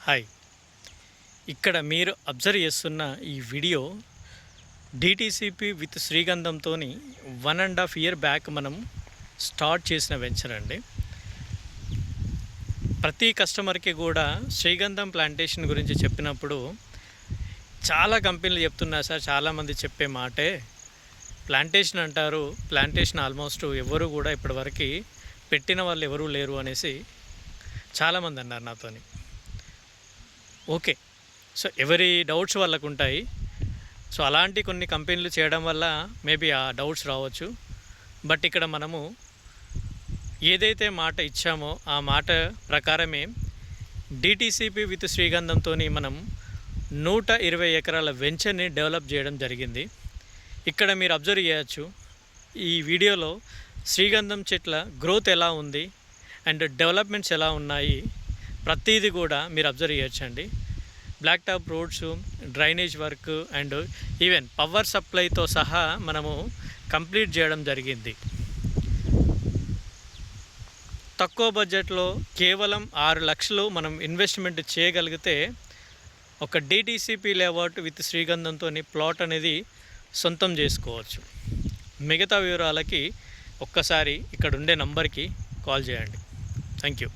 Hi. ఇక్కడ మీరు observe చేస్తున్న ఈ వీడియో డిటీసీపీ విత్ శ్రీగంధంతో 1.5 ఇయర్ బ్యాక్ మనం స్టార్ట్ చేసిన వెంచర్ అండి. ప్రతి కస్టమర్కి కూడా శ్రీగంధం ప్లాంటేషన్ గురించి చెప్పినప్పుడు చాలా కంపెనీలు చెప్తున్నారు సార్, చాలామంది చెప్పే మాటే ప్లాంటేషన్ అంటారు. ప్లాంటేషన్ ఆల్మోస్ట్ ఎవరు కూడా ఇప్పటివరకు పెట్టిన వాళ్ళు ఎవరూ లేరు అనేసి చాలామంది అన్నారు నాతోని. ఓకే, సో ఎవరి డౌట్స్ వాళ్ళకు ఉంటాయి. సో అలాంటి కొన్ని కంపెనీలు చేయడం వల్ల మేబీ ఆ డౌట్స్ రావచ్చు. బట్ ఇక్కడ మనము ఏదైతే మాట ఇచ్చామో ఆ మాట ప్రకారమే డిటీసీపీ విత్ శ్రీగంధంతో మనం 120 ఎకరాల వెంచర్ని డెవలప్ చేయడం జరిగింది. ఇక్కడ మీరు అబ్జర్వ్ చేయొచ్చు, ఈ వీడియోలో శ్రీగంధం చెట్ల గ్రోత్ ఎలా ఉంది అండ్ డెవలప్మెంట్స్ ఎలా ఉన్నాయి ప్రతిదీ కూడా మీరు అబ్జర్వ్ చేయొచ్చండి. Black top roads, drainage work and even power సప్లైతో సహా మనము కంప్లీట్ చేయడం జరిగింది. తక్కువ బడ్జెట్లో కేవలం 6 లక్షలు మనం ఇన్వెస్ట్మెంట్ చేయగలిగితే ఒక డిటీసీపీ లేఅవుట్ విత్ శ్రీగంధంతో ప్లాట్ అనేది సొంతం చేసుకోవచ్చు. మిగతా వివరాలకి ఒక్కసారి ఇక్కడ ఉండే నంబర్కి కాల్ చేయండి. Thank you.